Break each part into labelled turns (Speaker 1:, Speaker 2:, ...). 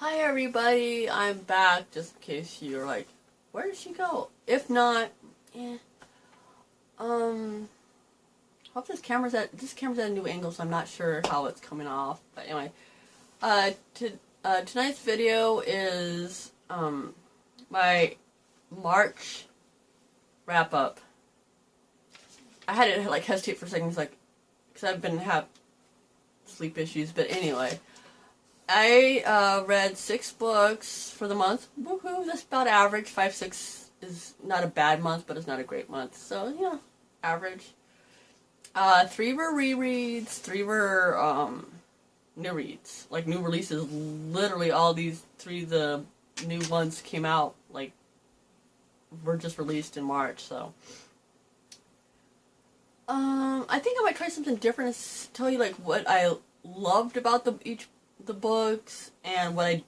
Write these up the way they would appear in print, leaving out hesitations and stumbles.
Speaker 1: Hi everybody, I'm back just in case you're like, where did she go? If not, hope this camera's at a new angle, so I'm not sure how it's coming off. But anyway, tonight's video is my March wrap up. I had to like hesitate for a second, like, because I've been have sleep issues. But anyway, I read 6 books for the month. Woohoo! That's about average. 5, 6 is not a bad month, but it's not a great month. So yeah, average. 3 were rereads. 3 were new reads, like new releases. Literally, all these 3 the new ones came out like were just released in March. So I think I might try something different and tell you like what I loved about the books and what I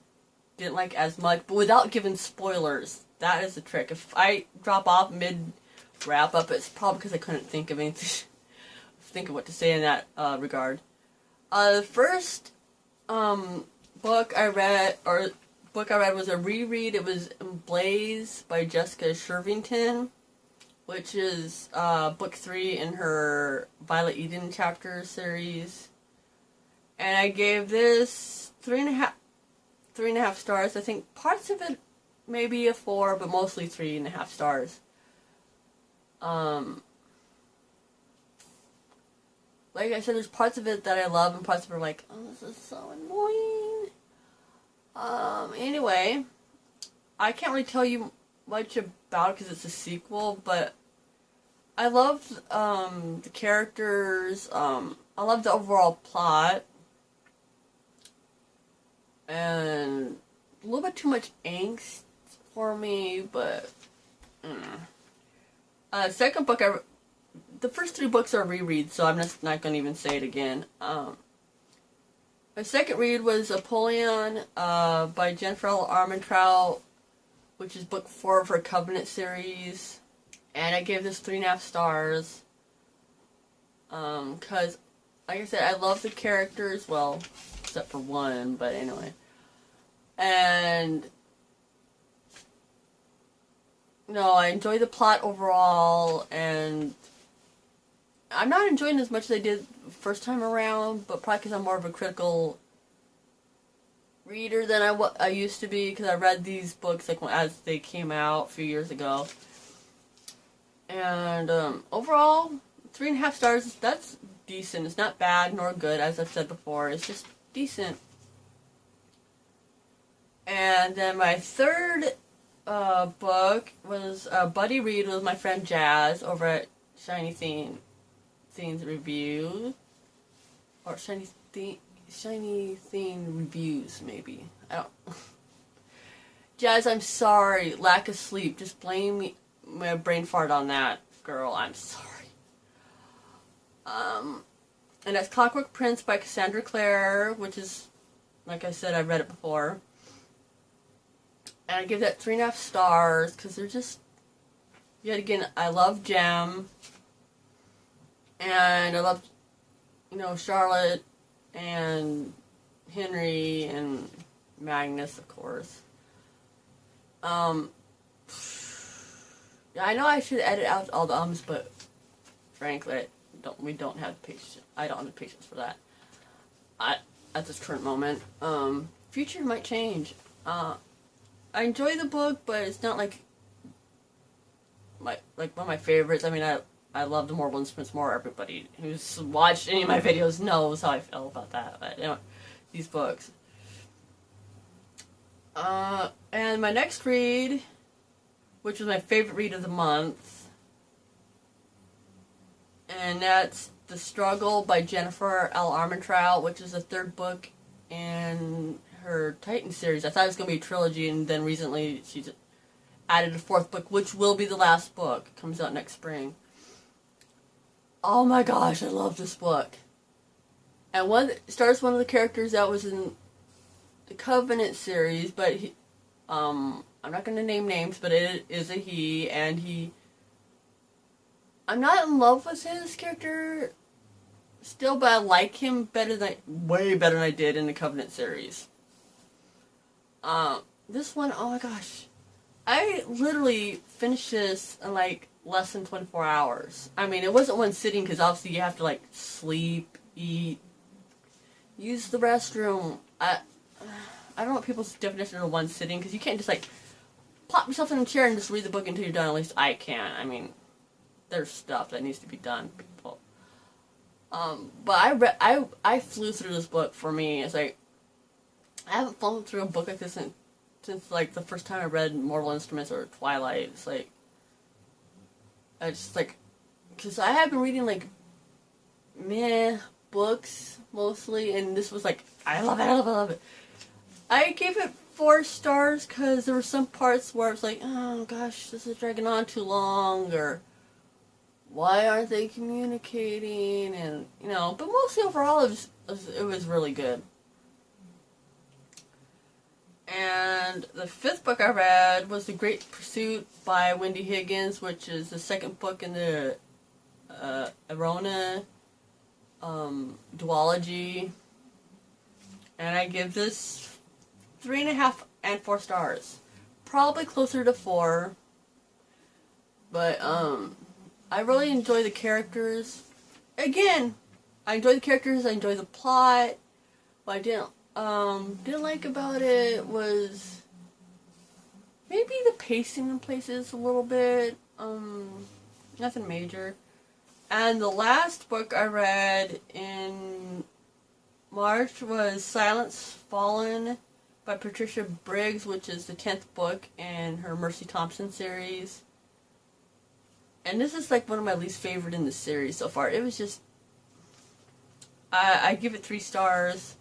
Speaker 1: didn't like as much, but without giving spoilers. That is the trick. If I drop off mid wrap up, it's probably because I couldn't think of anything, think of what to say in that regard. The first book I read was a reread. It was Blaze by Jessica Shervington, which is book 3 in her Violet Eden chapter series. And I gave this 3.5 stars. I think parts of it maybe a 4, but mostly 3.5 stars. Like I said, there's parts of it that I love and parts of it are like, oh, this is so annoying. Anyway, I can't really tell you much about it because it's a sequel, but I loved the characters. I loved the overall plot. And a little bit too much angst for me, but second book, the first 3 books are rereads, so I'm just not going to even say it again. My second read was Apollyon by Jennifer L. Armentrout, which is book 4 of her Covenant series, and I gave this 3.5 stars. Because, like I said, I love the characters, well, except for one, but anyway. And no, I enjoy the plot overall, and I'm not enjoying it as much as I did the first time around, but probably because I'm more of a critical reader than I used to be, because I read these books like as they came out a few years ago. And overall, 3.5 stars, that's decent. It's not bad nor good, as I've said before. It's just decent. And then my third book was a buddy read with my friend Jazz over at Shiny Themes Review, or Shiny Theme Reviews, maybe. I don't. Jazz, I'm sorry. Lack of sleep. Just blame me, my brain fart on that, girl. I'm sorry. And that's Clockwork Prince by Cassandra Clare, which is, like I said, I've read it before. And I give that 3.5 stars, because they're just, yet again, I love Jem. And I love, Charlotte and Henry and Magnus, of course. Yeah, I know I should edit out all the ums, but frankly, we don't have patience. I don't have the patience for that. At this current moment. Future might change. I enjoy the book, but it's not like one of my favorites. I mean, I love The Moral Instruments more. Everybody who's watched any of my videos knows how I feel about that. But these books. And my next read, which was my favorite read of the month, and that's The Struggle by Jennifer L. Armentrout, which is the 3rd book in her Titan series. I thought it was going to be a trilogy, and then recently she's added a 4th book, which will be the last book. It comes out next spring. Oh my gosh, I love this book. And it stars one of the characters that was in the Covenant series, but I'm not going to name names, but it is a he, and I'm not in love with his character still, but I like him way better than I did in the Covenant series. This one, oh my gosh. I literally finished this in like less than 24 hours. I mean, it wasn't one sitting because obviously you have to like sleep, eat, use the restroom. I don't know what people's definition of one sitting, because you can't just like plop yourself in a chair and just read the book until you're done. At least I can. I mean, there's stuff that needs to be done, people. But I flew through this book. For me, it's like I haven't flown through a book like this since like the first time I read Mortal Instruments or Twilight. It's like I just like, because I have been reading like meh books mostly, and this was like I love it, I love it, I love it. I gave it 4 stars because there were some parts where I was like, oh gosh, this is dragging on too long, or why aren't they communicating, and you know. But mostly overall, it was really good. And the 5th book I read was The Great Pursuit by Wendy Higgins, which is the 2nd book in the Arona duology. And I give this 3.5 and 4 stars. Probably closer to 4. But I really enjoy the characters. Again, I enjoy the characters, I enjoy the plot. What I didn't like about it was maybe the pacing in places a little bit. Nothing major. And the last book I read in March was Silence Fallen by Patricia Briggs, which is the 10th book in her Mercy Thompson series. And this is like one of my least favorite in the series so far. It was just, I give it 3 stars.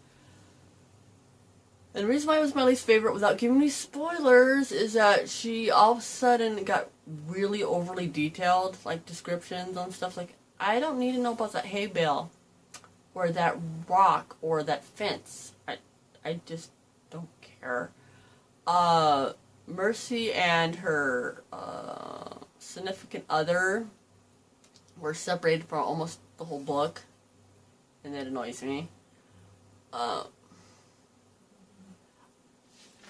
Speaker 1: And the reason why it was my least favorite, without giving me spoilers, is that she all of a sudden got really overly detailed, like descriptions on stuff like, I don't need to know about that hay bale, or that rock, or that fence. I just don't care. Mercy and her significant other were separated for almost the whole book, and that annoys me.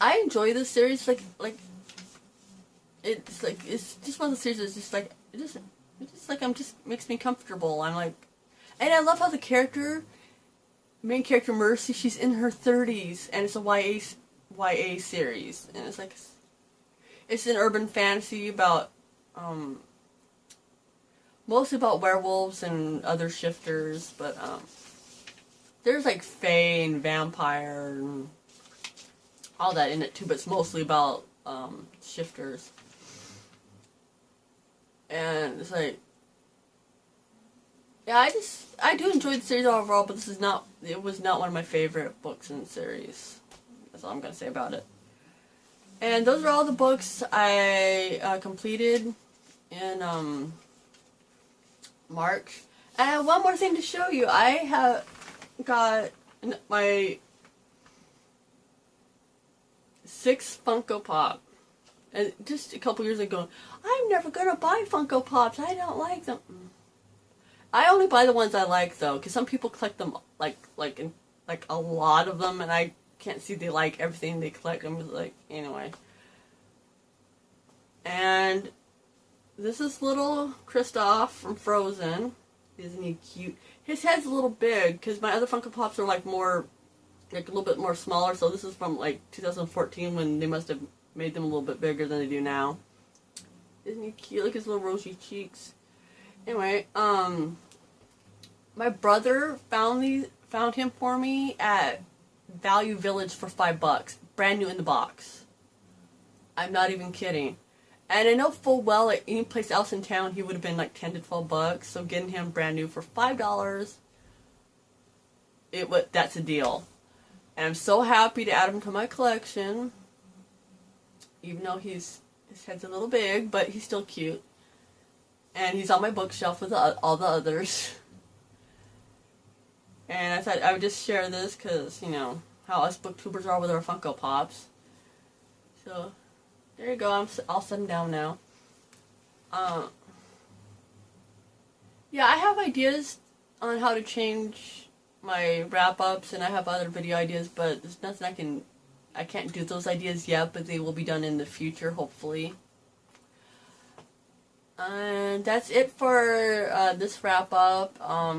Speaker 1: I enjoy this series. It's just one of the series that's just like makes me comfortable. I'm like, and I love how the main character Mercy, she's in her 30s, and it's a YA series, and it's like, it's an urban fantasy about mostly about werewolves and other shifters, but there's like fae and vampire and all that in it too, but it's mostly about shifters. And it's like, yeah, I do enjoy the series overall, but it was not one of my favorite books in the series. That's all I'm gonna say about it. And those are all the books I completed in March. And I have one more thing to show you. I have got my 6th Funko Pop. And just a couple years ago, I'm never gonna buy Funko Pops. I don't like them. I only buy the ones I like, though, because some people collect them like a lot of them, and I can't see they like everything they collect. I'm just like, anyway. And this is little Kristoff from Frozen. Isn't he cute? His head's a little big, because my other Funko Pops are like more, like a little bit more smaller, so this is from like 2014 when they must have made them a little bit bigger than they do now. Isn't he cute? Look at his little rosy cheeks. Anyway, my brother found him for me at Value Village for $5, brand new in the box. I'm not even kidding. And I know full well at any place else in town he would have been like $10 to $12. So getting him brand new for $5, that's a deal. And I'm so happy to add him to my collection. Even though his head's a little big, but he's still cute. And he's on my bookshelf with all the others. And I thought I would just share this because, you know, how us booktubers are with our Funko Pops. So, there you go. I'll set them down now. Yeah, I have ideas on how to change my wrap-ups, and I have other video ideas, but there's nothing I can I can't do those ideas yet, but they will be done in the future, hopefully. And that's it for this wrap up.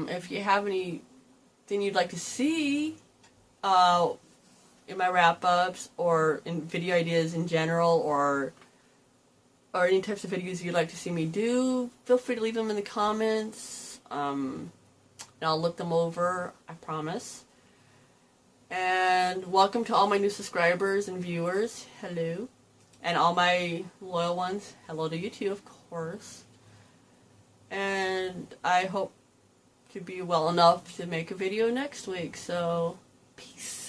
Speaker 1: If you have anything you'd like to see in my wrap ups, or in video ideas in general, or any types of videos you'd like to see me do, feel free to leave them in the comments. And I'll look them over, I promise. And welcome to all my new subscribers and viewers. Hello. And all my loyal ones, hello to you too, of course. And I hope to be well enough to make a video next week. So, peace.